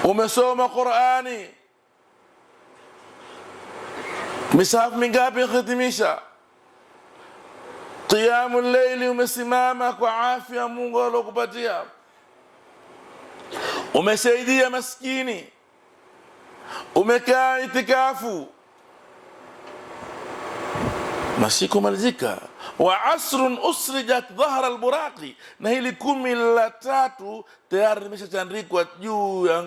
Umesoma Qur'ani misahafu mingapi khitimisha? Qiyamul layli umesimama kwa afya Mungu alokupatia. Umesaidia maskini, umekaa itikafu, masiku malizika. Wa asrun usrijat dhahra alburaqi, na hili 13 tayari limeshatandikwa juu ya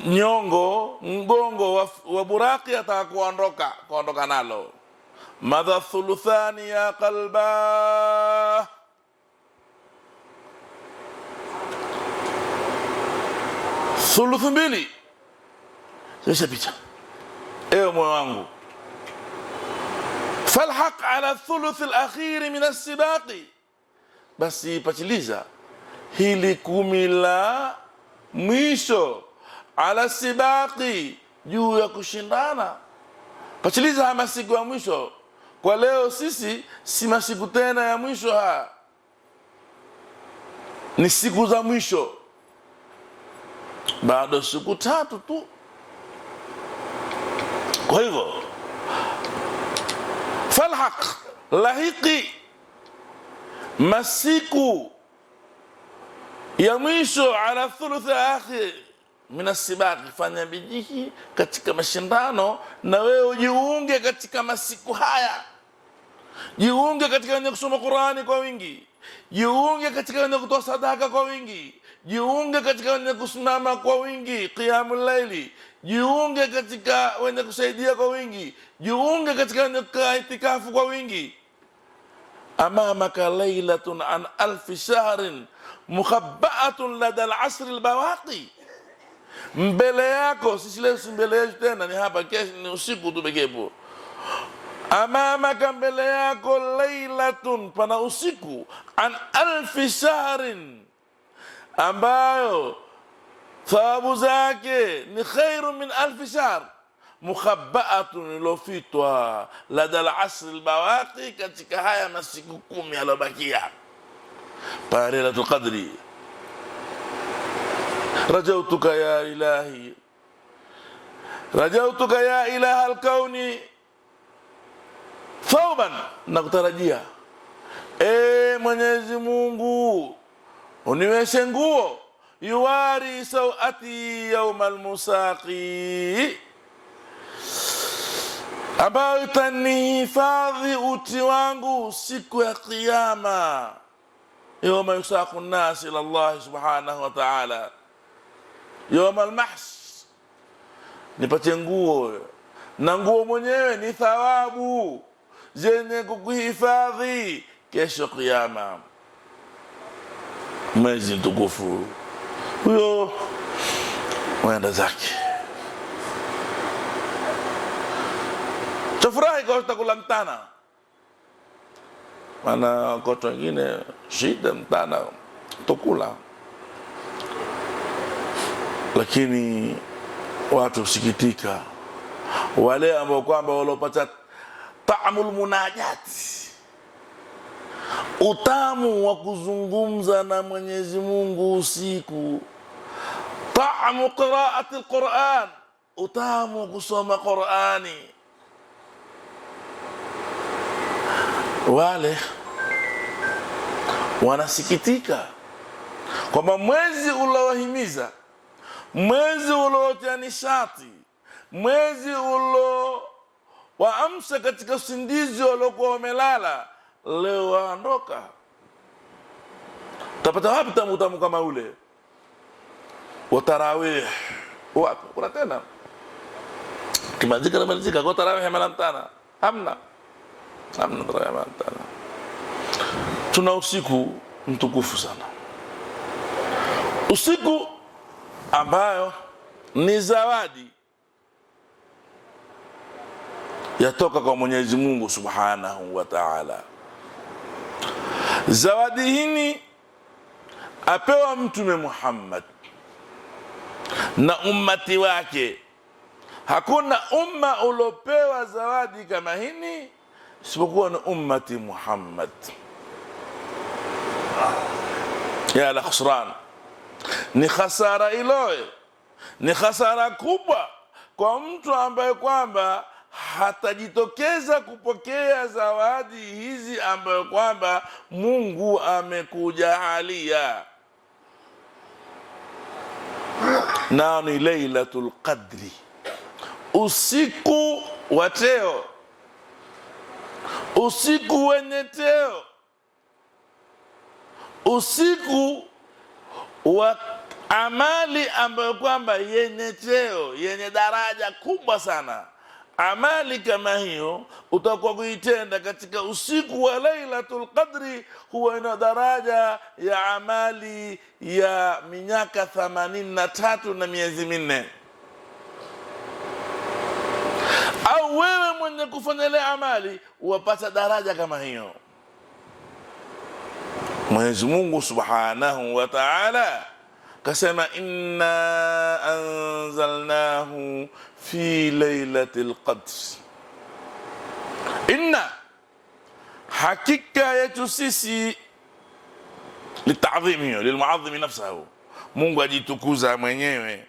nyongo mgongo wa buraqi, atakuondoka nalo. Madha thuluthani ya qalba, thuluthu mbili zimeshapita. Ewe moyo wangu, falhaq ala thuluth alakhir min as-sibaqi, basi pachiliza hili 10 la mwisho, ala sibaqi, juu ya kushindana. Pachiliza haya masiku ya mwisho. Kwa leo sisi si masiku tena ya mwisho, haya ni siku za mwisho, bado siku 3 tu. Kwa hivyo falhaq, lahiki masiku ya mwisho, ala thuluth akhir min as-sibaqi, fanya bidii katika mashindano, na wewe ujiunge katika masiku haya. Jiunge katika wenye kusoma Qur'ani kwa wingi, jiunge katika wenye kutoa sadaka kwa wingi, jiunge katika wenye kusimama kwa wingi qiyamul layli, jiunge katika wenye kusaidia kwa wingi, jiunge katika wenye kukaa itikafu kwa wingi. Amamaka laylatun an 1000 shahrin mukhabba'atun lada al-asr al-bawaqi, mbele yako sisi leo, si mbele yetu tena, ni hapa, kesho ni usiku tu bekepo. Amamaka, mbele yako, laylatun, pana usiku, an 1000 shahrin, ambayo thawabu zake ni khairu min 1000 shahr, mukhabba'atun, ilofitwa, lada al-asr al-bawaqi, katika haya masiku 10 yalobakia, pa Lailatul Qadri. Rajautuka ya ilahi, rajautuka ya ilaha al-kauni thawban, nakutarajia Mwenyezi Mungu uniweshe nguo, yuwari sawati yawmal musaqi, ambayo itanihifadhi uti wangu siku ya Kiyama, yawma yusaqu an-nas ila Allah subhanahu wa ta'ala, yawma al-mahs. Nipatie nguo, na nguo mwenyewe ni thawabu zenye kukuhifadhi kesho Kiyama. Mwezi mtukufu huyo mwenda zake, tafurahi kwa utakula mtana, maana watu wengine shida mtana tukula, lakini watu usikitika wale ambao kwamba walopata taamul munajati, utamu wa kuzungumza na Mwenyezi Mungu usiku, taamu qiraati alquran, utamu wa kusoma Qur'ani. Wale wanasikitika kwamba mwezi ulowahimiza, mwezi ulotia nishati, mwezi ulo waamsha katika usingizi waliokuwa wamelala, leo waondoka. Tapata wapi tamu kama ule wa tarawih? Wapi kuna tena kimalizika na malizika kwa tarawih mara mtana? Hamna tarawih mara mtana. Tuna usiku mtukufu sana, usiku ambayo ni zawadi yatoka kwa Mwenyezi Mungu subhanahu wa ta'ala. Zawadi hii apewa Mtume Muhammad na ummati wake. Hakuna umma ulopewa zawadi kama hii isipokuwa ni ummati Muhammad. Ya la khusran, ni khasara iloe Ni hasara kubwa kwa mtu ambaye kwamba hatajitokeza kupokea zawadi hizi ambayo kwamba Mungu amekujalia. Na ni Lailatul Qadri, usiku wa teo, usiku wenye teo, usiku wa amali ambayo kwamba yenye cheo, yenye daraja kubwa sana. Amali kama hiyo utakuwa kuitenda katika usiku wa Lailatul Qadri, huwa ina daraja ya amali ya miaka 83 na miezi 4. Au wewe mwenye kufanya ile amali wapata daraja kama hiyo. Mwenyezi Mungu Subhanahu wa Ta'ala kasema, inna anzalnahu fi lailatil qadr. Inna, hakika yetu sisi, litadhimi, lilmuadhimi nafsahu, Mungu ajitukuza mwenyewe,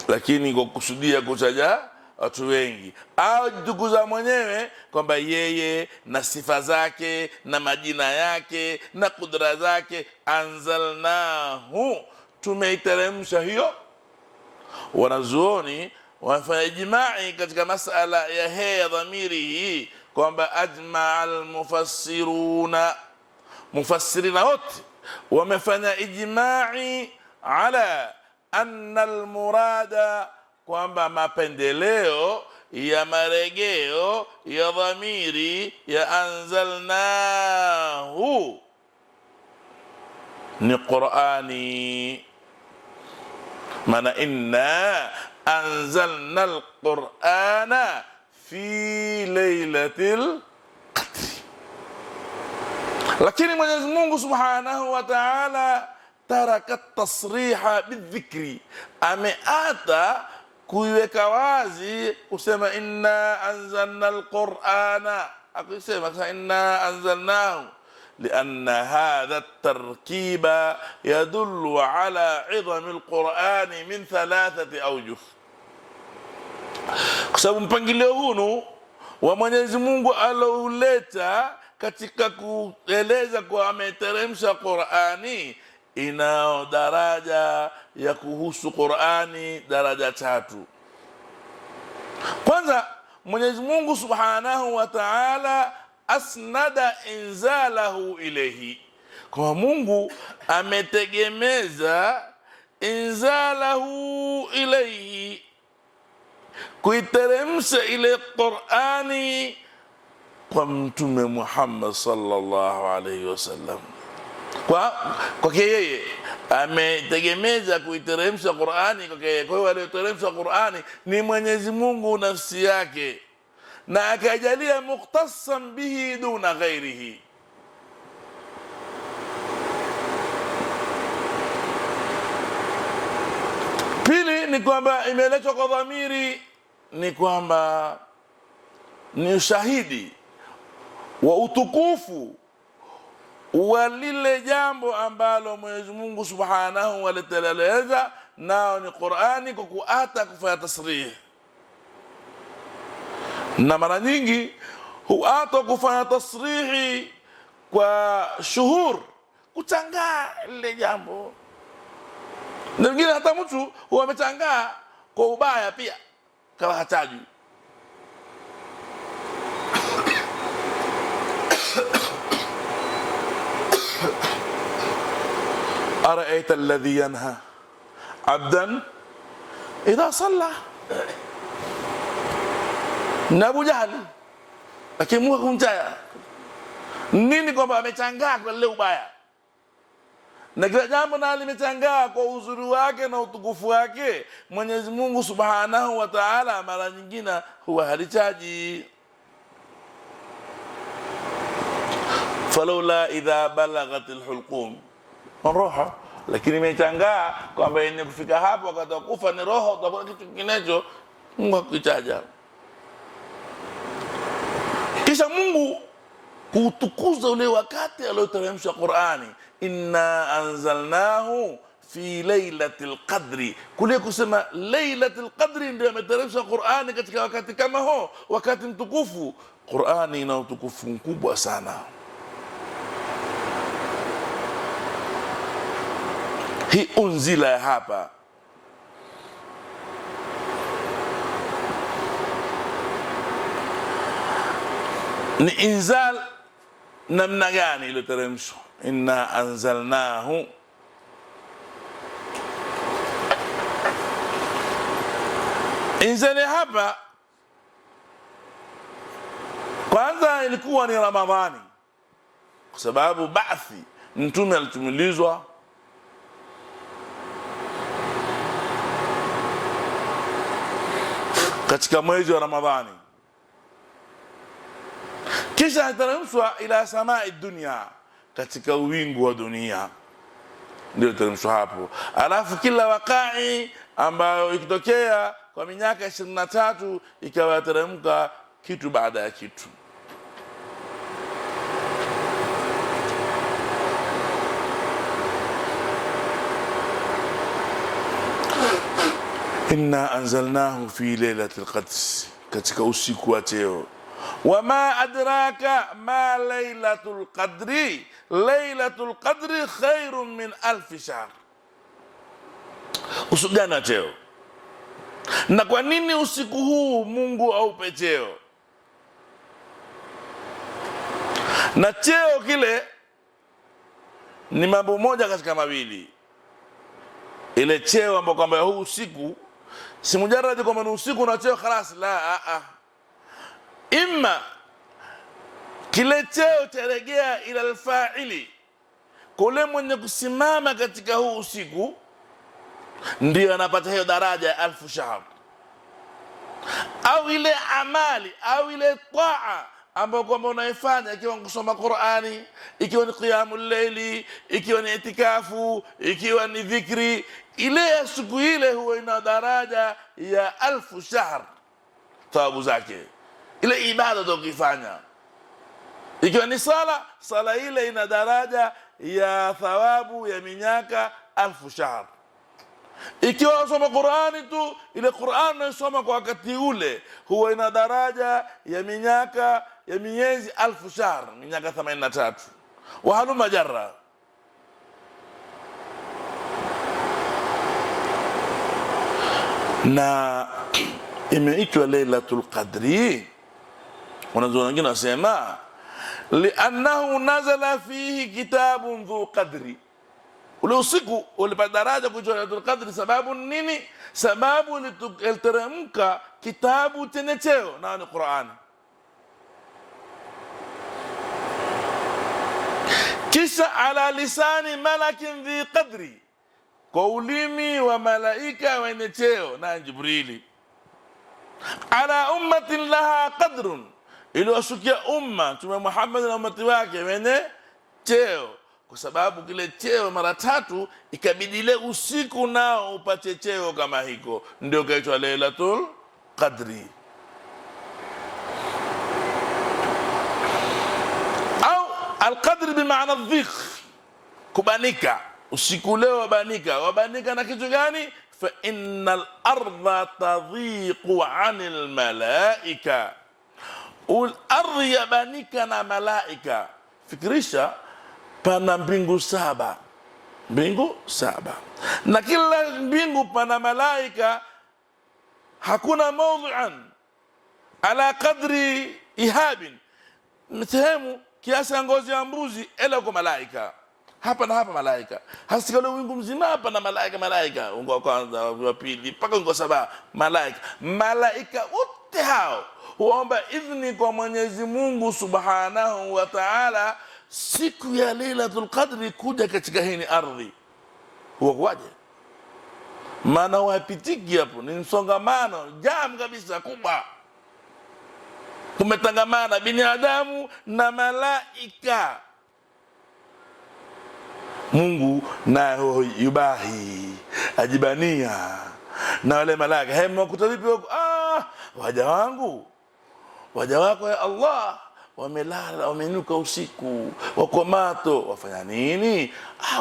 lakini kwa kusudia kutaja watu wengi, au ajitukuza mwenyewe kwamba yeye na sifa zake na majina yake na kudra zake. Anzalnahu, tumeiteremsha hiyo. Wanazuoni wamefanya ijma'i katika masala ya ya dhamiri hii kwamba ajma almufassiruna, mufassirina wote wamefanya ijma'i ala anna almurada, kwamba mapendeleo ya maregeo ya dhamiri ya anzalnahu ni Qur'ani. Maana inna anzalna alqur'ana fi lailatil qadri. Lakini Mwenyezi Mungu Subhanahu wa Ta'ala taraka tasriha bidhikri, ameata kuiweka wazi kusema inna anzalna alqur'ana, akisema inna anzalnahu لأن هذا التركيب يدل على عظم القرآن من 3 أوجه. Kwa sababu mpangilio huu wa Mwenyezi Mungu alouleta katika kueleza kwa ameteremsha Qur'ani, ina daraja ya kuhusu Qur'ani daraja 3. Kwanza, Mwenyezi Mungu Subhanahu wa Ta'ala asnada inzalahu ilayhi, kwa Mungu ametegemeza inzalahu ilayhi, kuiteremsha ile Qur'ani kwa Mtume Muhammad sallallahu alayhi wasallam. Kwa yeye ametegemeza kuiteremsha Qur'ani kwa yeye. Kwa hiyo aliteremsha Qur'ani ni Mwenyezi Mungu nafsi yake, na akajalia mukhtassan bihi duna ghairihi. Pili ni kwamba imeletwa kwa dhamiri, ni kwamba ni ushahidi wa utukufu wa lile jambo ambalo Mwenyezi Mungu Subhanahu wa Ta'ala nao ni Qur'ani, kwa kuata kufanya tasrih. Na mara nyingi huata kufanya tasrihi kwa shuhur, kutangaa lile jambo. Na wengine hata mtu huwa ametangaa kwa ubaya pia kama hataji. Ara'aita alladhi yanha 'abdan idha salla. Na Abu Jahali akimua kumtaya nini, kwamba amechangaa kwa lile ubaya, na kila jambo na limechangaa kwa uzuri wake na utukufu wake. Mwenyezi Mungu Subhanahu wa Ta'ala mara nyingine huwa halichaji. Falawla idha balaghatil hulqum roha, lakini imechangaa kwamba yenye kufika hapo wakati kufa ni roho, utakuwa kitu kinginecho Mungu hakuitaja. Kisha Mungu kutukuza ule wakati alioteremsha Qur'ani, inna anzalnahu fi lailatul qadri. Kule kusema lailatul qadri ndio imeteremsha Qur'ani katika wakati kama huo, wakati mtukufu. Qur'ani ina utukufu mkubwa sana. Hii unzila ya hapa ni inzal namna gani iliyoteremshwa? Inna anzalnahu, inzali hapa kwanza ilikuwa ni Ramadhani, kwa sababu ba'thi, mtume alitumilizwa katika mwezi wa Ramadhani, kisha hateremshwa ila samai dunia, katika uwingu wa dunia ndio teremshwa hapo. Alafu kila wakai ambayo ikitokea kwa miaka 23 ikawa teremka kitu baada ya kitu. Inna anzalnahu fi lailatul qadr, katika usiku wa cheo. Wama adraka ma lailatul qadri, lailatul qadri khairun min alfi shahr. Usiku gani wa cheo? Na kwa nini usiku huu Mungu aupe cheo? Na cheo kile ni mambo moja katika mawili. Ile cheo ambapo kwamba huu usiku si mujarrad kwamba ni usiku na cheo khalas, la imma kile cheo taregea ila alfa'ili, kule mwenye kusimama katika huu usiku ndio anapata hiyo daraja ya alfu shahr, au ile amali au ile taa ambayo kwamba unaifanya, ikiwa kusoma Qur'ani, ikiwa ni qiyamul layli, ikiwa ni itikafu, ikiwa ni dhikri, ile ya siku ile huwa ina daraja ya alfu shahr thawabu zake. Ile ibada ukifanya, ikiwa ni sala ile ina daraja ya thawabu ya minyaka alfu shahr. Ikiwa usoma Qur'ani tu, ile Qur'an unasoma kwa wakati ule huwa ina daraja ya minyaka ya miezi alfu shahr, minyaka 83 wa haluma jarra. Na imeitwa lailatul qadri, wanazuoni wengine wasema li'annahu nazala fihi kitabun dhu qadri. Ule usiku ulipata daraja kuitwa lailatul qadri. Sababu nini? Sababu iliteremka kitabu chenye cheo, na ni Qur'ani. Kisha ala lisani malakin dhi qadri, kwa ulimi wa malaika wenye cheo, na Jibrili. Ala ummatin laha qadrun, iliwashukia umma Mtume Muhammad na ummati wake wenye cheo, kwa sababu kile cheo mara 3 ikabidi ile usiku nao upate cheo kama hiko, ndio kaitwa lailatul qadri. Au alqadri bimaana dhikr, kubanika. Usiku leo wabanika na kitu gani? Fa innal arda tadhiqu anil malaika, ardhi yabanika na malaika. Fikirisha, pana mbingu 7, na kila mbingu pana malaika. Hakuna mawdhi'an ala qadri ihabin, sehemu kiasi ya ngozi ya mbuzi, ila kwa malaika. Hapa na hapa malaika, hasikale wingu mzima hapa na malaika, ungo wa kwanza, wa pili, mpaka ungo 7 malaika wote hao huomba idhni kwa Mwenyezi Mungu Subhanahu wa Ta'ala siku ya lailatul qadri kuja katika hii ardhi. Huwa kwaje? Maana wapitiki hapo ni msongamano, jam kabisa kubwa, kumetangamana binadamu na malaika. Mungu naye yubahi, ajibania na wale malaika. Hema kutalipi waja wangu, waja wako ya Allah, wamelala, wamenuka usiku, wako mato, wafanya nini?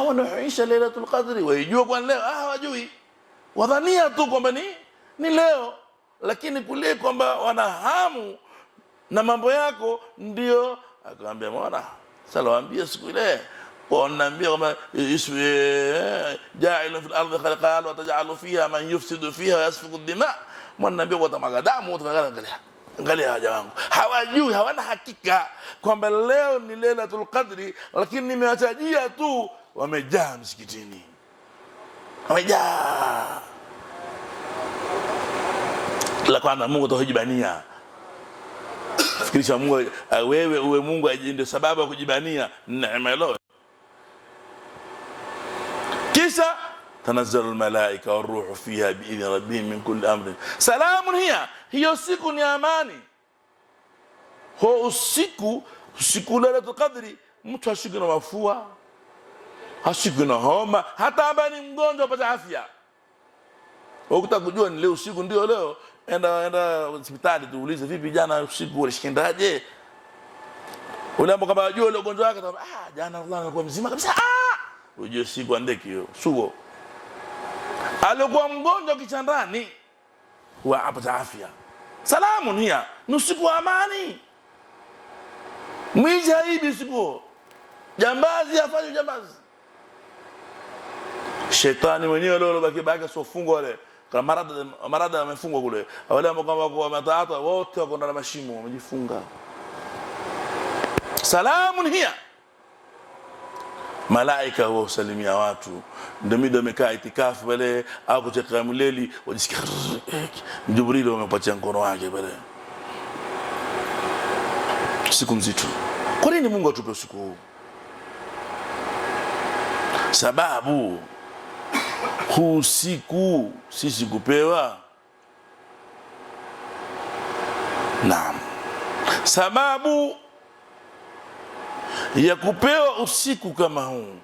Wanaisha Lailatul Qadri. Waijua kwa leo? Hawajui, wadhania tu kwamba ni leo, lakini kule kwamba wana hamu na mambo yako. Ndio akamwambia mwana salawaambia siku ile wanaambia kwamba ja'ilun fil ardi khalqan wa taj'alu fiha man yufsidu fiha wa yasfiku ad-dima. Mwanaambia watamaga damu, angalia haja wangu. Hawajui, hawana hakika kwamba leo ni Lailatul Qadri, lakini nimewatajia tu, wamejaa msikitini, wamejaa. La kwanza, Mungu atakujibania. Fikirisha Mungu, wewe uwe Mungu ndio sababu ya kujibania neema ile. Kisha tanazzalu almalaika waruhu fiha biidhni rabbihim min kulli amrin salamun hiyo siku ni amani. Usiku Lailatul Qadri, mtu hashiki na mafua, hashiki na homa, hata ambaye ni mgonjwa apata afya. Ukitaka kujua ni leo usiku, ndio leo, enda hospitali tuulize, vipi jana usiku ulishindaje? Ule ambaye kama unajua ile ugonjwa wake, jana Allah alikuwa mzima kabisa. Ujue siku andeki hiyo sugo. Alikuwa mgonjwa kitandani, wa apata afya. Salamun hiya, nusiku wa amani. Mwizi haibi siku, jambazi afanye jambazi. Shetani mwenyewe leo baki sofungwa wale, kama marada amefungwa kule. Wale ambao kwa mataata wote wako ndani mashimo wamejifunga. Salamun hiya. Malaika wao salimia watu, ndio wamekaa itikafu pale au kucheka mleli, wajisikia Jibril wamepatia mkono wake pale. Siku nzito. Kwa nini Mungu atupe usiku huu? Sababu huu siku sisi kupewa. Naam. Sababu ya kupewa usiku kama huu,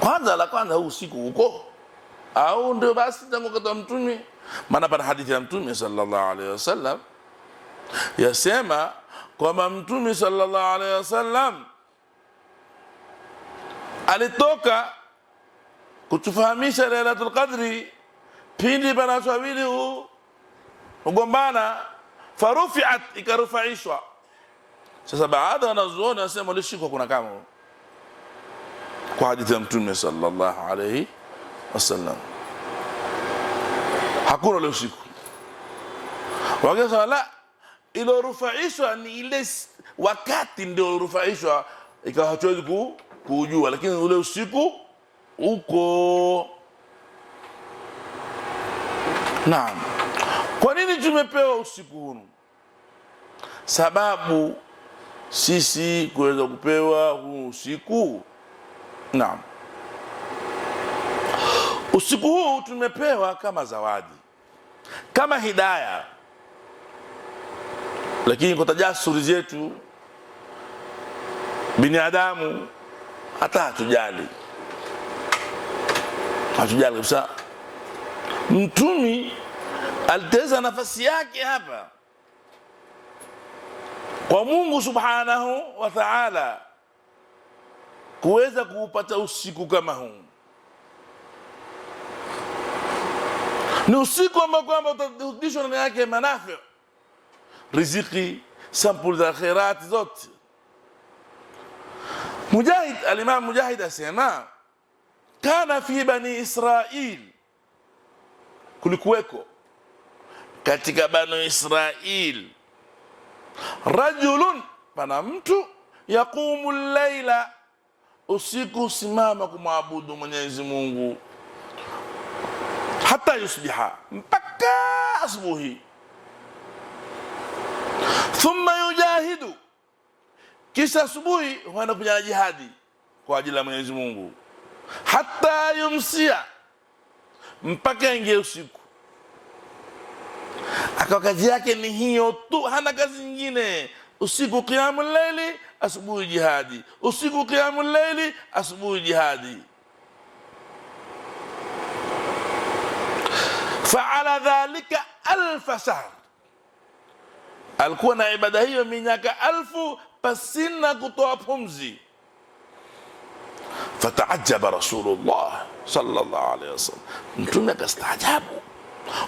kwanza huu usiku uko au ndio basi tangu kwa Mtume? Maana pana hadithi ya Mtume sallallahu alaihi wasallam yasema kwamba Mtume sallallahu alaihi wasallam alitoka kutufahamisha Lailatul Qadri pindi pana wawili ugombana, farufiat, ikarufaishwa. Sasa baada wanazuoni wanasema ulishikwa kuna kama kwa hadithi ya Mtume sallallahu alaihi wasallam, hakuna ule usiku. Wakasema la, ilo rufaishwa ni ile wakati ndio rufaishwa, ikawa hatuwezi kujua, lakini ule usiku uko. Naam. Kwa nini tumepewa usiku huu? Sababu sisi kuweza kupewa huu usiku. Naam. Usiku huu tumepewa kama zawadi, kama hidayah. Lakini kwa tajasuri zetu binadamu hata hatujali kabisa. Mtume aliteza nafasi yake hapa kwa Mungu subhanahu wa ta'ala kuweza kuupata usiku kama huu. Ni usiku ambao kwamba utarudishwa ndani yake manafi, riziki, sampuli za khairat zote. Al-Imam Mujahid asema kana fi bani Israil, kulikuweko katika bani Israil rajulun, pana mtu, yaqumu al-laila, usiku simama kumwabudu Mwenyezi Mungu, hata yusbiha, mpaka asubuhi. Thumma yujahidu, kisha asubuhi huenda kwenye jihadi kwa ajili ya Mwenyezi Mungu, hata yumsia, mpaka ingie usiku. Akawa kazi yake ni hiyo tu, hana kazi nyingine. Usiku qiyamul layli, asubuhi jihadi. Usiku qiyamul layli, asubuhi jihadi. Fa'ala dhalika alf shahr, alikuwa na ibada hiyo miaka 1000 pasina kutoa pumzi. Fataajaba Rasulullah sallallahu alaihi wasallam, mtume akastaajabu.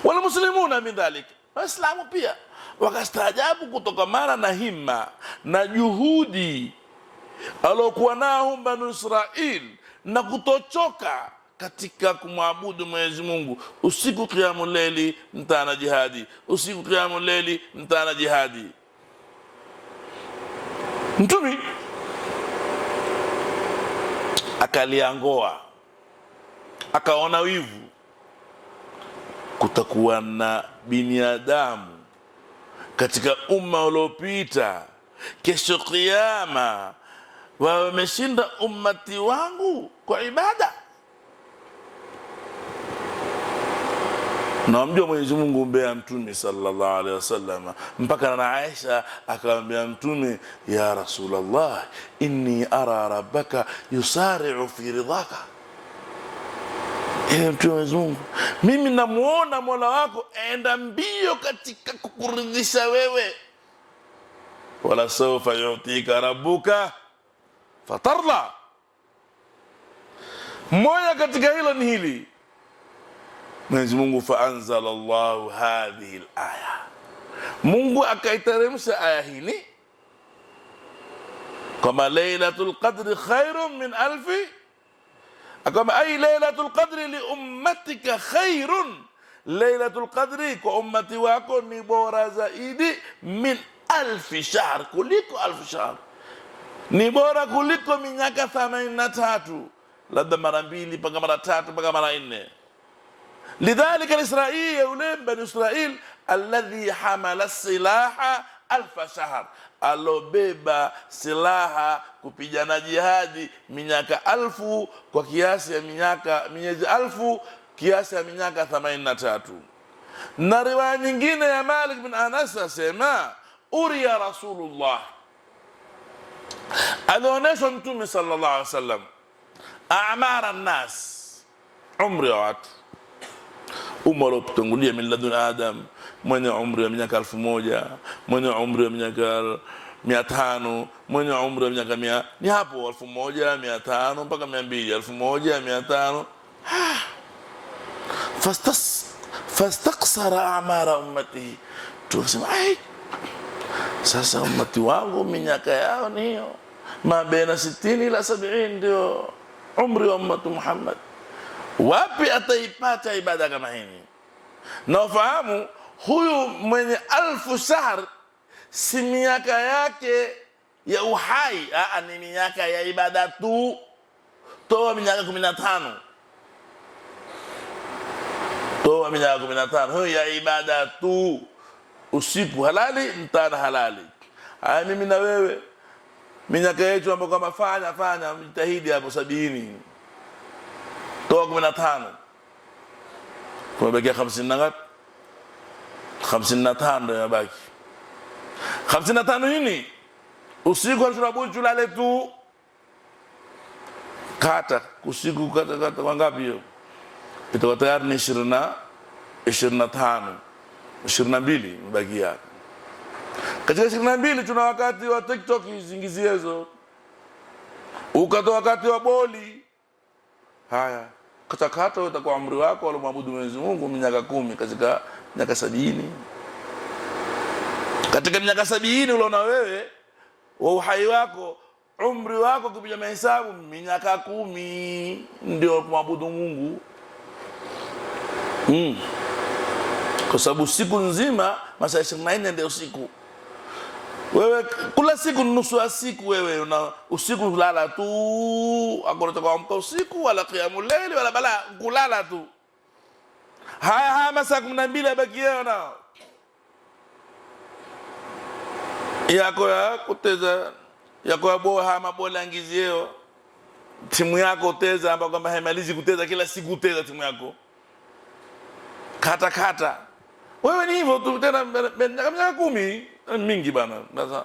Wal muslimuna min dhalika, waislamu pia wakastaajabu kutokamana na himma na juhudi alokuwa nao Banu Israil na kutochoka katika kumwabudu Mwenyezi Mungu. Usiku qiyamul layli, mtana jihadi, usiku qiyamul layli, mtana jihadi. Mtume akaliangoa, akaona wivu, kutakuwa na binadamu katika umma uliopita kesho kiyama wameshinda ummati wangu kwa ibada. Na mjua Mwenyezi Mungu mbea mtume sallallahu alaihi wasallam, mpaka na Aisha akamwambia mtume, ya Rasulullah, inni ara rabbaka yusari'u fi ridhaka. Mtume Mwenyezi Mungu, mimi namuona Mola wako aenda mbio katika kukuridhisha wewe. Wala sawfa yu'tika rabbuka fatarla. Moja katika hilo ni hili, Mwenyezi Mungu faanzala Allahu hadhihi al-aya, Mungu akaiteremsha aya hili kama Lailatul Qadri khairun min alfi, kama ay Lailatul Qadri li ummatika khairun, Lailatul Qadri kwa ummati wako ni bora zaidi min alfi shahr, kuliko alfu shahr, ni bora kuliko miaka 83, labda mara 2 mpaka mara 3 mpaka mara 4. لذلك الإسرائيل يولين بني إسرائيل الذي حمل السلاح 1000 شهر، alobeba silaha kupigana jihadi miaka 1000 kwa kiasi ya miezi 1000 kiasi ya miaka 83. Na riwaya nyingine ya Malik bin Anas asema, uriya Rasulullah, alionyeshwa mtume sallallahu alaihi wasallam a'mara an-nas, umri wa watu umri kutangulia min ladun Adam, mwenye umri wa miaka 1000, mwenye umri wa miaka 500, mwenye umri wa miaka 100, ni hapo 1500 mpaka 200, 1500. Fastaqsara a'mara ummati, tusema ai, sasa ummati wangu miaka yao ni hiyo ma baina 60 ila 70, ndio umri wa ummatu Muhammad. Wapi ataipata ibada kama hii? Na ufahamu huyu mwenye 1000 shahr si miaka yake ya uhai, ni miaka ya ibada tu. Toa miaka 15, toa miaka 15, huyu ya ibada tu. Usiku halali, mtana halali. Mimi na wewe miaka yetu ambayo kama fanya mjitahidi hapo 70, toa 15, kumebakia 50 na ngapi? 55 ndio yabaki. 55 hini usiku tunabudu tulale tu, kata usiku kata kwa ngapi hiyo? Itakuwa tayari ni 25, 22 mbakia. Katika 22 tuna wakati wa TikTok zingiziezo, ukatoa wakati wa boli. Haya, katakata utakuwa umri wako wala maabudu Mwenyezi Mungu miaka 10 katika miaka 70. Katika miaka 70 uliona wewe wa uhai wako, umri wako kupiga mahesabu miaka 10 ndio maabudu Mungu. Kwa sababu siku nzima masaa 24 ndio usiku. Wewe kula siku nusu ya siku, wewe una usiku kulala tu, hakuna kuamka usiku wala qiyamul layl wala bala, kulala tu. Haya masaa 12 yabakia na yako ya kuteza yako ya boha mabola ngizio, timu yako uteza ambao kama haimalizi kuteza, kila siku uteza timu yako kata. Wewe ni hivyo tu tena miaka 10 mingi bana. Sasa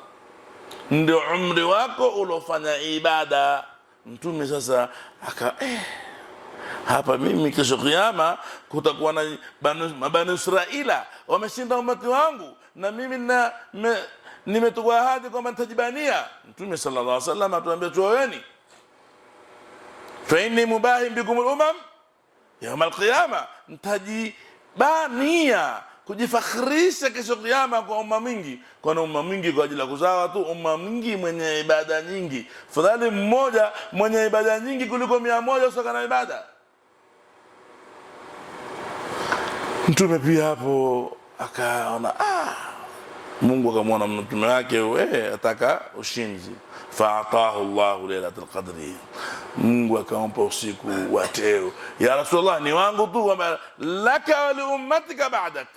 ndio umri wako ulofanya ibada. Mtume sasa hapa mimi kesho kiyama kutakuwa na Bani Israila wameshinda umati wangu, na mimi nimetukua ahadi kwamba nitajibania. Mtume sallallahu alaihi wasallam atuambia tuoeni, fa inni mubahim bikum al-umam yawm al-qiyama, nitajibania kujifakhirisha kesho kiyama kwa umma mingi. Kwa umma mingi kwa ajili ya kuzawa tu, umma mingi mwenye ibada nyingi. Fadhali mmoja mwenye ibada nyingi kuliko 100 usio na ibada. Mtume pia hapo akaona Mungu akamwona mtume wake ataka ushindi, fa'atahu Allahu lailatul qadri, Mungu akampa usiku wa teo. Ya Rasulullah, ni wangu tu kwamba laka wa li ummatika ba'dak,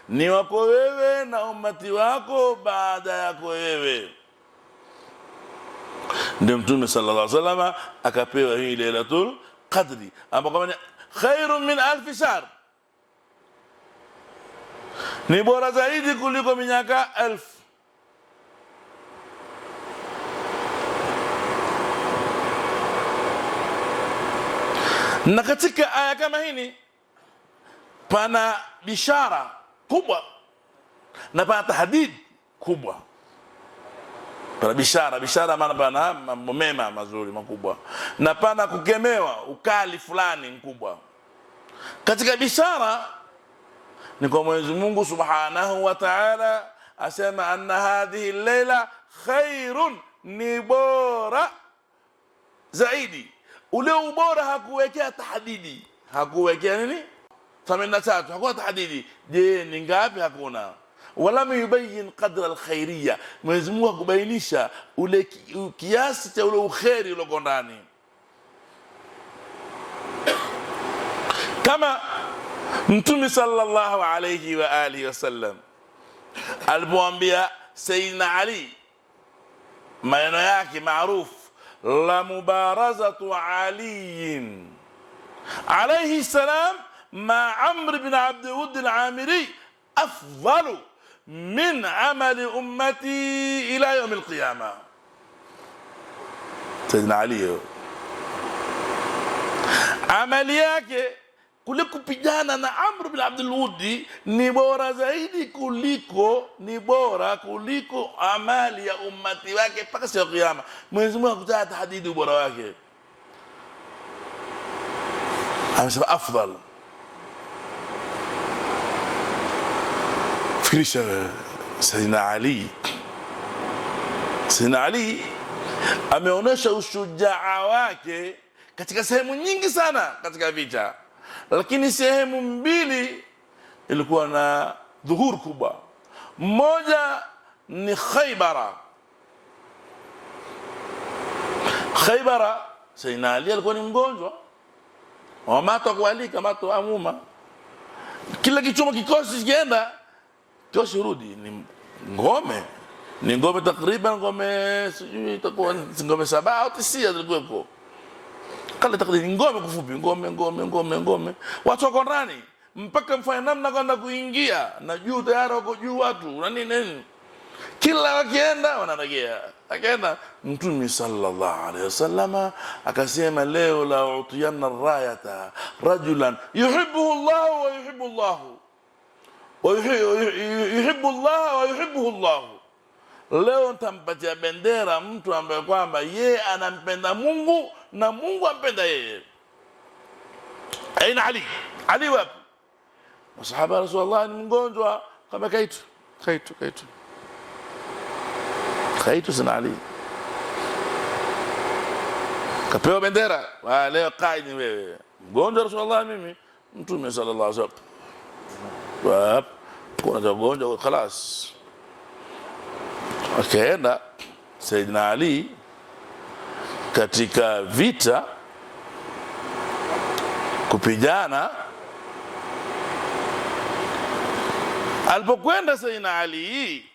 ni wako wewe na ummati wako baada yako wewe. Ndio Mtume sallallahu alaihi wasallam akapewa hii lailatul qadri ambapo ni khairun min alf shahr, ni bora zaidi kuliko miaka 1000. Na katika aya kama hii pana bishara kubwa na pana tahdid kubwa. Pana bishara maana pana mambo mema mazuri makubwa, na pana kukemewa ukali fulani mkubwa. Katika bishara ni kwa Mwenyezi Mungu Subhanahu wa Ta'ala asema anna hadhihi layla khairun, ni bora zaidi. Ule ubora hakuwekea tahdidi, hakuwekea nini 83, hakuna tahdidi. Je, ni ngapi? Hakuna. Wala yubayyin qadra alkhairiyya, Mwenyezi Mungu hakubainisha ule kiasi cha ule ukhairi ulioko ndani. Kama Mtume sallallahu alayhi wa alihi wasallam alipomwambia Sayyidina Ali maneno yake maarufu, la mubarazatu Ali alayhi salam ma Amr ibn Abd Wud al-Amiri afdalu min amali ummati ila yawm al-qiyamah. Sayyidina Ali amali yake kule kupigana na Amr ibn Abd Wud ni bora zaidi kuliko, ni bora kuliko amali ya ummati wake mpaka siku ya kiyama. Mwenyezi Mungu hakutaja tahdidi ubora wake, amesema afdal. Fikirisha Sayyidina Ali ameonyesha ushujaa wake katika sehemu nyingi sana katika vita, lakini sehemu mbili ilikuwa na dhuhur kubwa. Mmoja ni Khaybara. Sayyidina Ali alikuwa ni mgonjwa, wamata kualika mato amuma, kila kichuma kikosi kienda kikosi rudi, ni ngome takriban ngome sijui itakuwa ngome 7 au 9 zilikuwepo. Kale takriban ngome kufupi, ngome watu wako ndani mpaka mfanya namna kwenda kuingia na juu tayari wako juu watu na nini, kila wakienda wanarejea. Akaenda Mtume sallallahu alaihi wasallam akasema, leo la utiyanna rayata rajulan yuhibbuhu Allah wa yuhibbu Allah wa yuhibbu Allah wa yuhibbuhu Allah, leo nitampatia bendera mtu ambaye kwamba yeye anampenda Mungu na Mungu ampenda yeye. Aina Ali wapi? Masahaba Rasulullah ni mgonjwa, kama kaitu Sayyidina Ali kapewa bendera, leo qaidi wewe, mgonjwa Rasulullah, mimi Mtume sallallahu alaihi wasallam kuna mgonjwa خلاص. Akaenda Sayyidina Ali katika vita kupigana. Alipokwenda Sayyidina Ali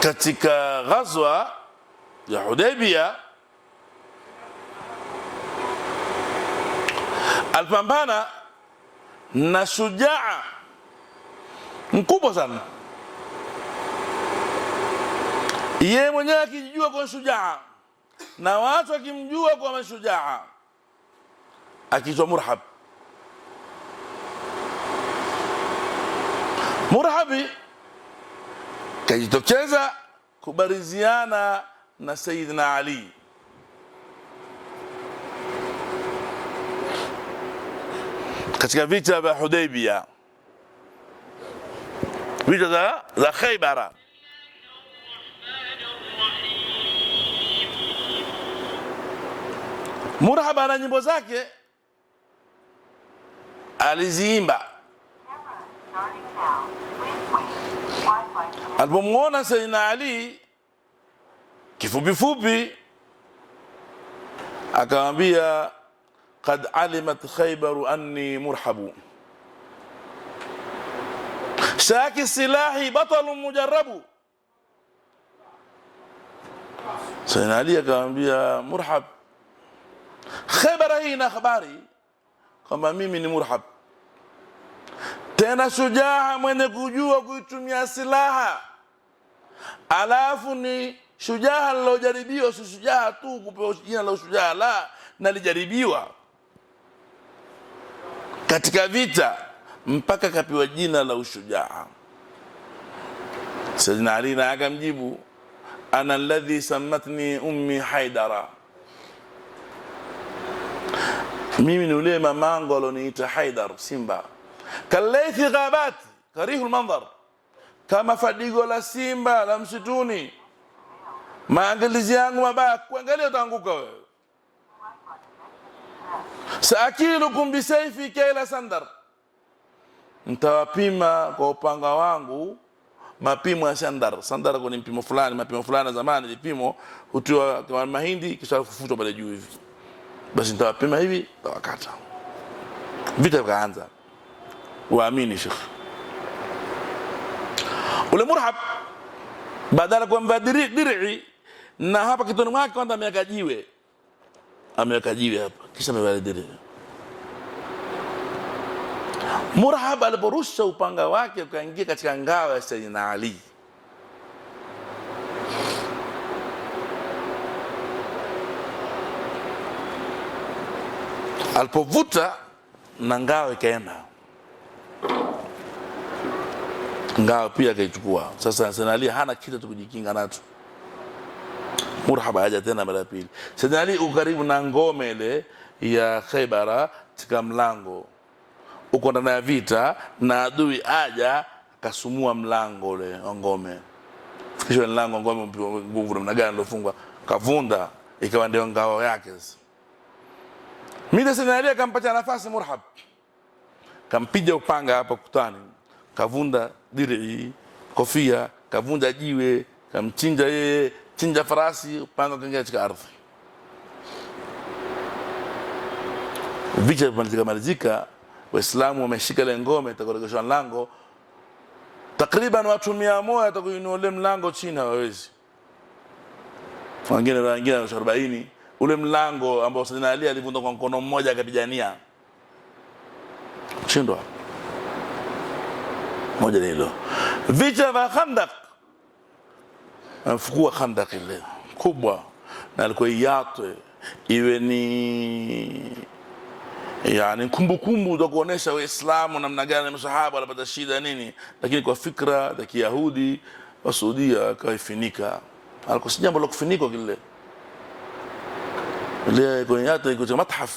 katika ghazwa ya Hudaybiyah, alipambana na shujaa mkubwa sana, yeye mwenyewe akijijua kwa shujaa, na watu wakimjua kwa mashujaa, akiitwa Murhab. Murhabi kajitokeza kubariziana na Sayyidina Ali katika vita vya Hudaybiyah, vita za Khaybara. Murhab ana nyimbo zake aliziimba. Alipomwona Sayyidina Ali kifupi fupi, akamwambia qad alimat Khaybaru anni murhabu shaki silahi batalun mujarrabu. Sayyidina Ali akamwambia Murhab, Khaybara hii na habari kwamba mimi ni Murhab, tena shujaa mwenye kujua kuitumia silaha, alafu ni shujaa alilojaribiwa. Si shujaa tu kupewa jina la shujaa, la, nalijaribiwa katika vita mpaka kapewa jina la ushujaa. Sayyidina Ali na akamjibu, ana alladhi sammatni ummi Haidara, mimi ni ule mamangu aloniita Haidar, simba. Kalaythi ghabat karihul mandhar, kama fadigo la simba la msituni, maangalizi yangu mabaya, kuangalia utaanguka wewe. Saakilukum bisayfi kaila sandar, mtawapima kwa upanga wangu mapimo ya sandar. Sandar kwa ni mpimo fulani, mapimo fulani zamani vipimo hutiwa kwa mahindi kisha kufutwa pale juu hivi. Basi nitawapima hivi, tawakata. Vita vikaanza. Waamini Sheikh. Ule Murhab badala kwa mbadiri dir'i, na hapa kitoni mwake kwanza ameweka jiwe. Ameweka jiwe hapa, kisha ameweka dir'i. Murhab aliporusha upanga wake ukaingia katika ngao ya Sayyidina Ali, alipovuta na ngao ikaenda, ngao pia akaichukua. Sasa Sayyidina Ali hana kitu cha kujikinga nacho. Murhab haja tena mara pili. Sayyidina Ali ukaribu na ngome ile ya Khaybara, katika mlango uko ndani ya vita, na adui aja akasumua mlango ule wa ngome. Kisha mlango wa ngome nguvu namna gani ilofungwa, kavunda, ikawa ndio ngao yake. Sasa mimi Sayyidina Ali akampatia nafasi Murhab, kampiga upanga hapa kutani, kavunda dir'i, kofia, kavunda jiwe, kamchinja yeye, chinja farasi, upanga kaingia katika ardhi. Vita vimalizika, Waislamu wameshika ile ngome, itakoregeshwa mlango. Takriban watu 100 watakuinua ule mlango chini, hawawezi. Wengine 40. Ule mlango ambao Sayyidina Ali alivunda kwa mkono mmoja akapigania, shindwa. Moja ni hilo. Vita vya Khandaq, mfukua Khandaq ile kubwa, na alikuwa iatwe iwe ni yani kumbukumbu za kuonesha Waislamu namna gani masahaba walipata shida nini, lakini kwa fikra za Kiyahudi wa Saudia kaifinika. Alikuwa si jambo la kufinikwa kile. Ile kwenye hata iko mathaf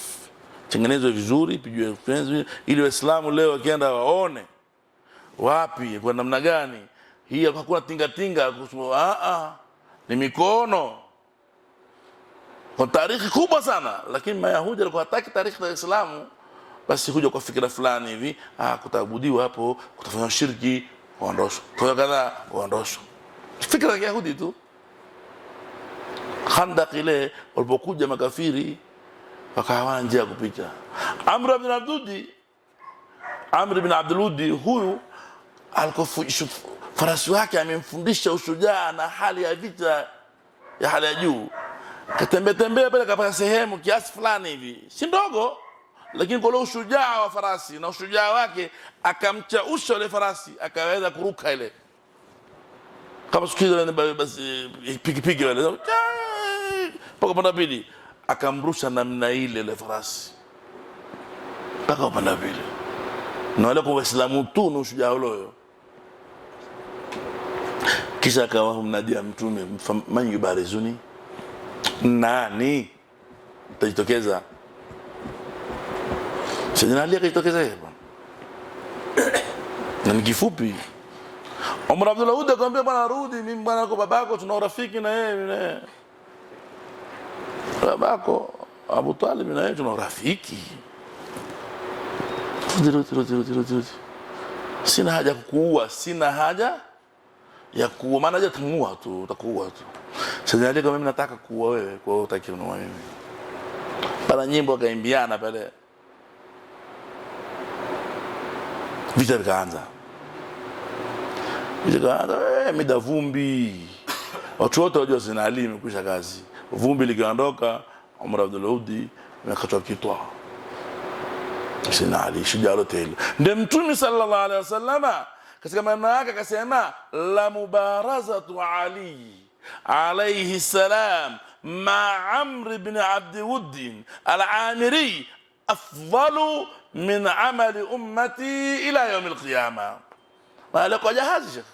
tengenezwe vizuri, pigwe fenzi, ili Waislamu leo wakienda waone wapi kwa namna gani. Hii hakuna tinga tinga kusema ni mikono. Kwa tarikhi kubwa sana, lakini Mayahudi walikuwa hataki tarikhi ya Uislamu, basi kuja kwa fikra fulani hivi, kutaabudiwa hapo, kutafanya shirki, kuondoshwa. Kwa kadhaa kuondoshwa. Fikra ya Yahudi tu. Khandaq ile walipokuja makafiri wakahawana njia ya kupita. Amr ibn Abduludi huyu alikuwa farasi wake amemfundisha ushujaa na hali ya vita ya hali ya juu. Katembea pale kapata sehemu kiasi fulani hivi, si ndogo, lakini kwa ushujaa wa farasi na ushujaa wake akamchausha ile farasi, akaweza kuruka ile kama sikiza basi pikipiki wale mpaka upande wa pili, akamrusha namna ile farasi mpaka upande wa pili. Na wale kwa Waislamu tu ni ushujaa huyo. Kisha akawa mnadia Mtume, man yubarizuni, nani tajitokeza? Sayyidina Ali akajitokeza yeye bwana, na ni kifupi. Umar Abdullah Ud akamwambia, bwana rudi, mimi bwana kwa babako tuna urafiki na yeye, babako Abu Talib na yeye tuna urafiki. Rudi. Sina haja kukuua, sina haja ya kuua, maana haja tumuua tu, utakuua tu. Sayyidina Ali akamwambia, mimi nataka kuua wewe, kwa hiyo utaki kuniua mimi. Pala nyimbo akaimbiana pale, vita vikaanza. Mida vumbi, watu wote wajua Sayyidina Ali imekwisha kazi. Vumbi likiondoka, Umar Abdullah Ud amekatwa kitwa. Sayyidina Ali shujaa lote hilo. Ndio Mtume sallallahu alaihi wasallama katika maneno yake akasema, la mubarazatu Ali alayhi salam ma Amr ibn Abd Wudd al-Amiri afdalu min amali ummati ila yawm al-qiyamah. Wala kwa jahazi shekhi,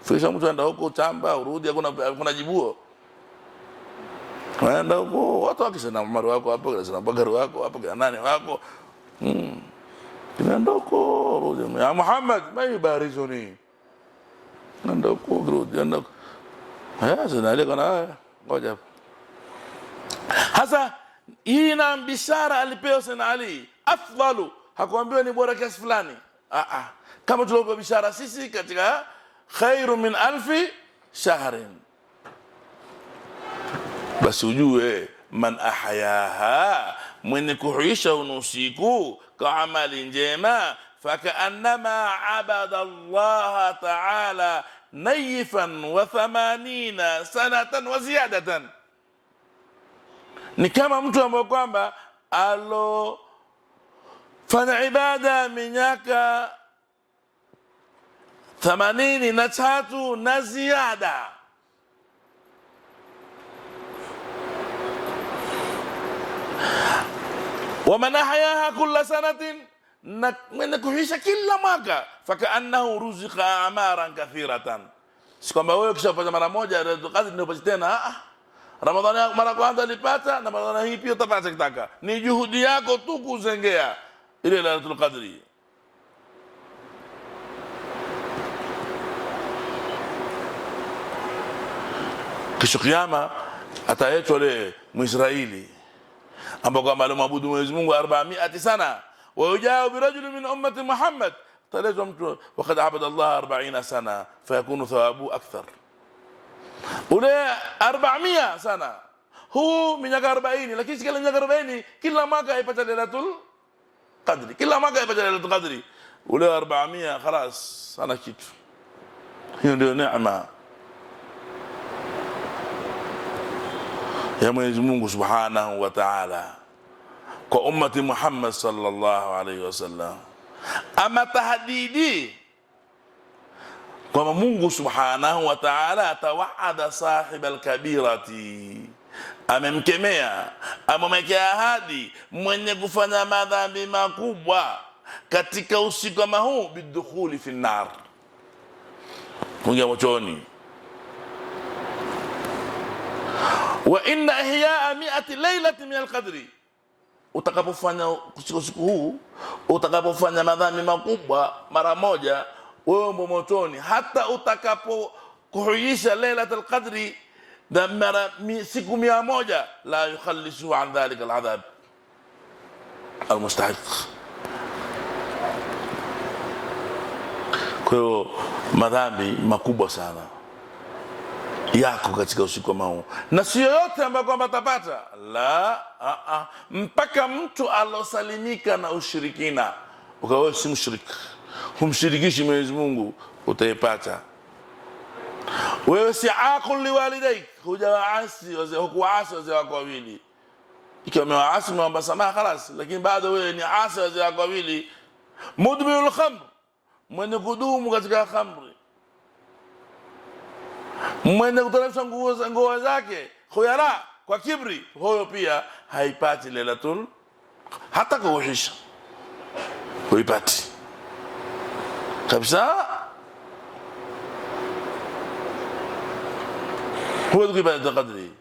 fisha mtu anda huko tamba urudi, hakuna jibuo. Anda huko watu wakisema Umar wako hapo, kisha Bakari wako hapo, kisha nani wako, kinaenda huko rudi, ya Muhammad mayubarizuni, nenda huko rudi, nenda sasa ile kana ngoja hapo. Hasa hii na bishara alipewa Sayyidina Ali, afdalu, hakuambiwa ni bora kiasi fulani. Kama tulivyo bishara sisi katika khairu min alfi shahrin, basi ujue man ahyaha, mwenye kuhuisha unusiku kwa amali njema, fakaannama abada Allah ta'ala nayfan wa 80 sanatan wa ziyadatan, ni kama mtu ambaye kwamba alo fanya ibada miaka 83 na ziada. Waman ahyaha kulla sanatin, na mwenye kuhisha kila mwaka, fakaannahu ruziqa amaran kathiratan. Si kwamba wewe kishapata mara moja kazi ndio upate tena. Ramadhani mara kwanza alipata, na Ramadhani hii pia utapata kitaka. Ni juhudi yako tu kuzengea ile Lailatul Qadri. Kesho kiyama ataitwa le Mwisraeli ambao kama alimwabudu Mwenyezi Mungu 400 sana, wa yujao bi rajulin min ummati Muhammad, taletwa mtu wakad abada Allah 40 sana, fayakunu thawabu akthar. Ule 400 sana, huu miaka 40, lakini kila miaka 40 kila mwaka aipata Lailatul Qadri, kila mwaka aipata Lailatul Qadri. Ule 400 خلاص sana kitu. Hiyo ndio neema ya Mwenyezi Mungu Subhanahu wa Ta'ala kwa ummati Muhammad sallallahu alayhi wasallam. Ama tahdidi kwa Mungu Subhanahu wa Ta'ala atawaada sahib al-kabirati, amemkemea, amemwekea ahadi mwenye kufanya madhambi makubwa katika usiku kama huu, bidukhuli fi nar, kuingia motoni. Wa inna ihyaa 100 lailati min al-qadri, utakapofanya usiku huu, utakapofanya madhambi makubwa mara moja, wewe mbo motoni. Hata utakapokuhuisha Lailatul Qadri na mara siku 100, la yukhallisu an dhalika al-adhab al-mustahiq. Kwa hiyo madhambi makubwa sana yako katika usiku kama huu, na si yoyote ambaye kwamba atapata la mpaka mtu alosalimika na ushirikina, ukawa si mushrik, humshirikishi Mwenyezi Mungu, utaipata. Wewe si aqul liwalidaik, hujawaasi wazee, hukuasi wazee wako wawili. Ikiwa umewaasi umeomba samaha خلاص, lakini bado wewe ni asi wazee wako wawili. Mudminul khamr, mwenye kudumu katika khamri, mwenye kuteremsha nguo zake khuyara, kwa kibri, huyo pia haipati lailatul, hata kuuhisha huipati kabisa. Huwezi kuipata qadri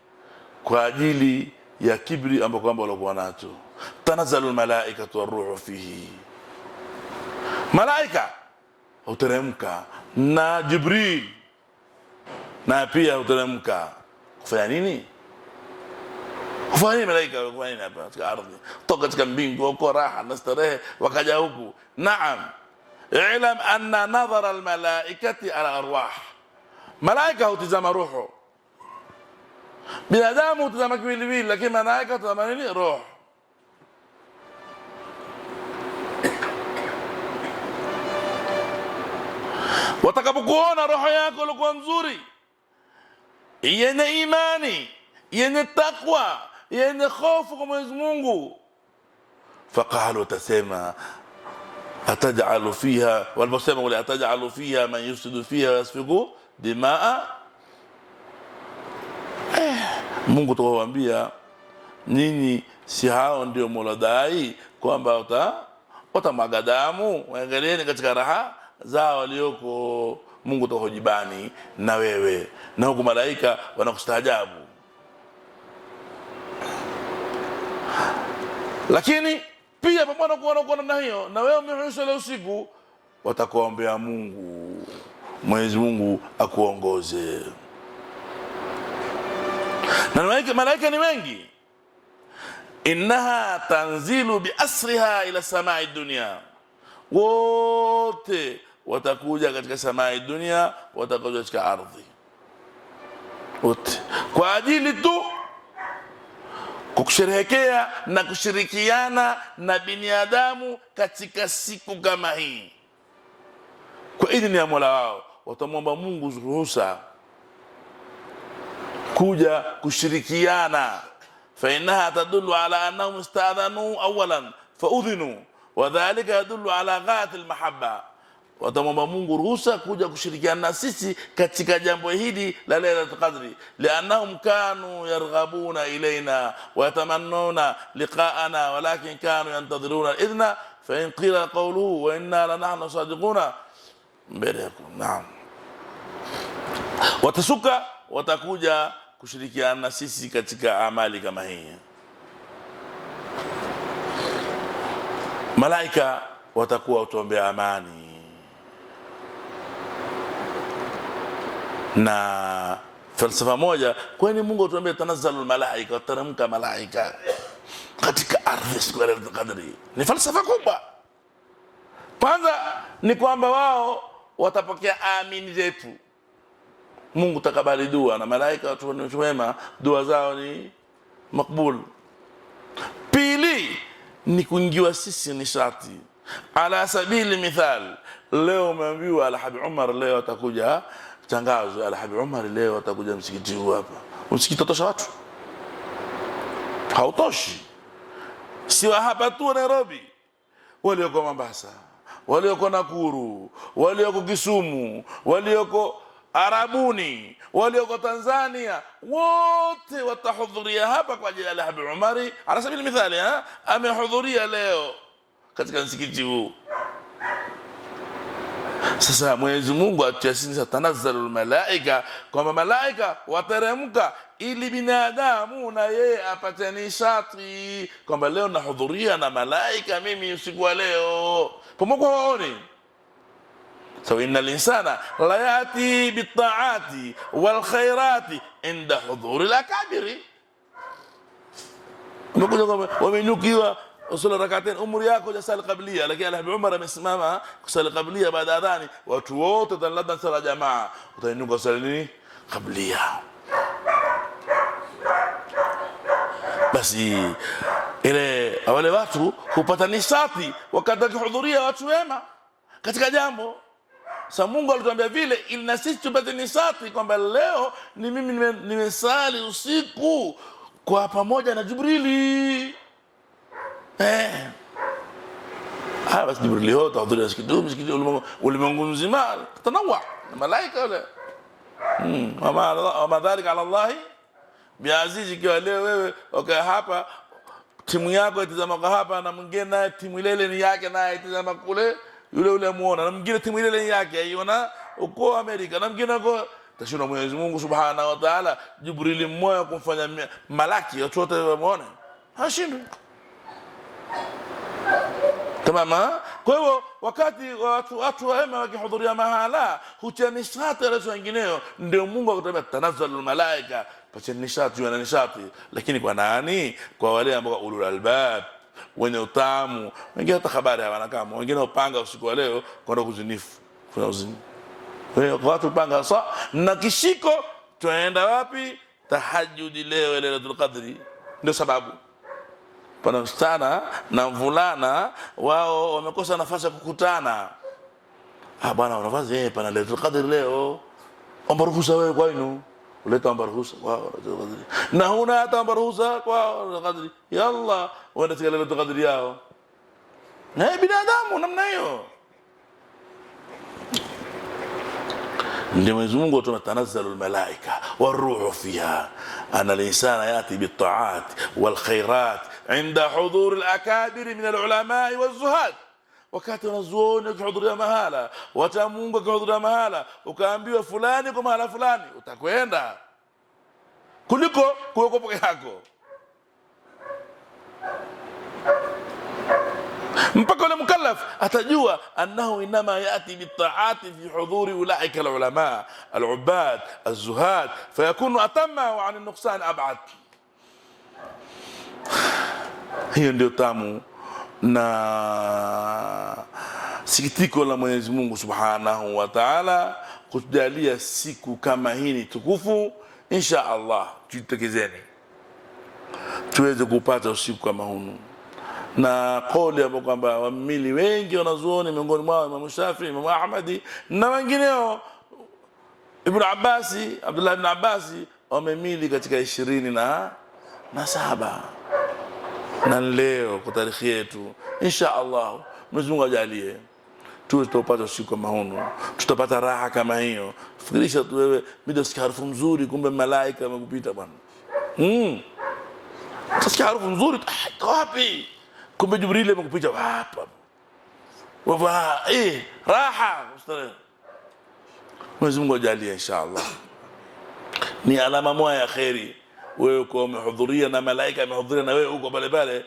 kwa ajili ya kibri ambao kwamba walikuwa nacho. Tanazzalu almalaikatu waruhu fihi, malaika huteremka na Jibril na pia huteremka kufanya nini? Kufanya nini malaika? Kufanya nini hapa katika ardhi? Toka katika mbingu huko raha na starehe wakaja huku. Naam, ilam anna nadhara almalaikati ala arwah, malaika hutizama roho. Binadamu hutizama kiwiliwili, lakini malaika hutizama nini? Roho. Watakapokuona roho yako ilikuwa nzuri, yenye imani, yenye takwa, yenye hofu kwa Mwenyezi Mungu, faqalu, tasema ataj'alu fiha, waliposema wale ataj'alu fiha man yufsidu fiha wa yasfiku dimaa, Mungu tawaambia nyinyi si hao ndio mwadai kwamba watamwaga damu? Waangalieni katika raha zao walioko. Mungu tahojibani na wewe, na huku malaika wanakustaajabu. Lakini pia pamoja na kuona namna hiyo, na wewe umehuisha leo usiku, watakuombea Mungu, Mwenyezi Mungu akuongoze. Na malaika ni wengi. Innaha tanzilu biasriha ila samai dunia, wote watakuja katika samai dunia, watakuja katika ardhi wote kwa ajili tu kukusherehekea na kushirikiana na binadamu katika siku kama hii. Kwa idhini ya Mola wao watamwomba Mungu ruhusa kuja kushirikiana. Fa innaha tadullu ala annahum istadhanu awalan fa udhinu, wa dhalika yadullu ala ghayati almahabba. Watamwomba Mungu ruhusa kuja kushirikiana na sisi katika jambo hili la Lailatul Qadri, liannahum kanu yarghabuna ilaina wa yatamannuna liqa'ana, walakin kanu yantadhiruna al-idhna fa in qila qawluhu wa inna lanahnu sadiquna mbelekum. Naam, watasuka, watakuja kushirikiana na sisi katika amali kama hii. Malaika watakuwa utuombea amani, na falsafa moja, kwani Mungu atuambia tanazzalu almalaika, wateremka malaika katika ardhi siku ya Lailatul Qadri, ni falsafa kubwa. Kwanza ni kwamba wao watapokea amini zetu, Mungu takabali dua, na malaika watu wema dua zao ni makbul. Pili ni kuingiwa sisi nishati. Ala sabili mithal, leo umeambiwa Alhaji Umar leo atakuja, tangazo Alhaji Umar leo atakuja msikiti huu hapa. Msikiti utosha watu? Hautoshi. Siwa hapa tu Nairobi, walioko Mombasa, walioko Nakuru, walioko Kisumu, walioko Arabuni, walioko Tanzania, wote watahudhuria hapa kwa ajili ya Alhaji Umar. Ala sabili mithali, amehudhuria leo katika msikiti huu. Sasa Mwenyezi Mungu atuasinisa tanazzalu almalaika, kwamba malaika wateremka ili binadamu na yeye apate nishati, kwamba leo nahudhuria na malaika mimi usiku wa leo, pamoja waone. So innal insana la yati bitaati wal khairati inda hudhuri al-akabiri. Umekuja kwamba wamenukiwa usala rakatain, umri yako jasali qabliya, lakini Alhaji Umar amesimama kusali qabliya baada ya adhani, watu wote tanladha sala jamaa, utainuka kusali nini? Qabliya. Basi ile wale watu hupata nishati wakati wakihudhuria watu wema katika jambo. Sa Mungu alituambia vile ili na sisi tupate nishati, kwamba leo ni mimi nimesali usiku kwa pamoja na Jibrili. Basi Jibrili ho tahudhuria msikiti ulimwengu mzima, tanawa na malaika wale. Wama dhalika ala Allahi Biazizi kwa leo wewe okay hapa timu yako itazama kwa hapa na mwingine naye timu ile ni yake naye itazama kule yule muona na mwingine timu ile ni yake aiona uko Amerika na mwingine uko tashuna Mwenyezi Mungu Subhanahu wa Ta'ala Jibril mmoja kumfanya malaki watu wote wamuone hashindwi. Tamama. Kwa hiyo wakati watu wema wakihudhuria mahala hutia nishati wale wengineo, ndio Mungu akatambia tanazzalul malaika, pacha nishati na nishati. Lakini kwa nani? Kwa wale ambao ulul albab, wenye utamu. Wengine hata habari hawana, kama wengine upanga usiku wa leo kwenda kuzinifu kuna uzini. Kwa watu panga sasa na kishiko tunaenda wapi? Tahajjudi leo Lailatul Qadri. Ndio sababu pana msichana na mvulana wao wamekosa nafasi ya kukutana. Bwana unafasi pana Lailatul Qadr leo. Omba ruhusa wewe kwa inu. Uleta omba ruhusa kwa Lailatul Qadr. Na huna hata omba ruhusa kwa Lailatul Qadr. Yalla wenda tika Lailatul Qadr yao. Na binadamu namna hiyo. Ndio Mwenyezi Mungu tunatanazzalu almalaika waruhu fiha ana al-insana yati bit-ta'at wal-khairat inda hudhur al-akabir min al-ulama waz-zuhad. Wakati wanazuoni ukihudhuria mahala, wata Mungu ukihudhuria mahala, ukaambiwa fulani kwa mahala fulani, utakwenda kuliko kuweko peke yako. mpaka yule mukallaf atajua annahu inma yati bitaati fi hudhuri ulaika alulama alubad alzuhad fayakunu atamma wa an nuqsan ab'ad. Hiyo ndio tamu na sikitiko la Mwenyezi Mungu Subhanahu wa Ta'ala kutujalia siku kama hii ni tukufu. Insha Allah tutekezeni tuweze kupata usiku kama huu, na kauli hapo kwamba wamili wengi wanazuoni miongoni mwao Imam Shafi'i, Imam Ahmadi na wengineo, Ibn Abbasi, Abdullah ibn Abbasi wamemili katika 27 na leo kwa tarikhi yetu insha Allah Mwenyezi Mungu ajalie tutapata usiku kama huu, tutapata raha kama hiyo. Fikirisha tu wewe mida sikia harufu nzuri, kumbe malaika wamekupita bwana. Sikia harufu nzuri wapi? Kumbe Jibril amekupita hapa. Wafa raha mustari. Mwenyezi Mungu ajalie insha Allah. Ni alama moja ya khairi wewe uko umehudhuria na malaika amehudhuria na wewe uko pale pale,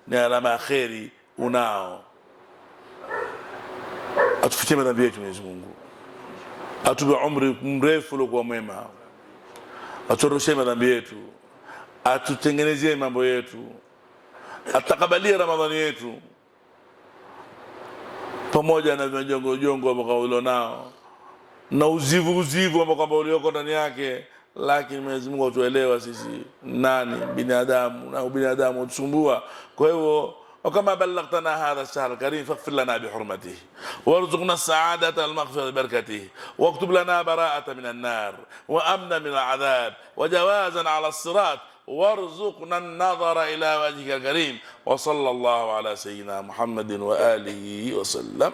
ni alama ya khairi unao. Atufiche madhambi yetu Mwenyezi Mungu, atupe umri mrefu uliokuwa mwema, aturushe madhambi yetu, atutengenezee mambo yetu, atakabalie Ramadhani yetu pamoja na jongo ambao ulionao na uzivu ambao ulioko ndani yake. Lakini Mwenyezi Mungu atuelewa sisi nani binadamu, na binadamu utusumbua. Kwa hivyo وكما بلغتنا هذا الشهر الكريم فاغفر لنا بحرمته وارزقنا السعادة والمغفرة ببركته واكتب لنا براءة من النار وأمنا من العذاب وجوازا على الصراط وارزقنا النظر إلى وجهك الكريم. وصلى الله على سيدنا محمد وآله وسلم.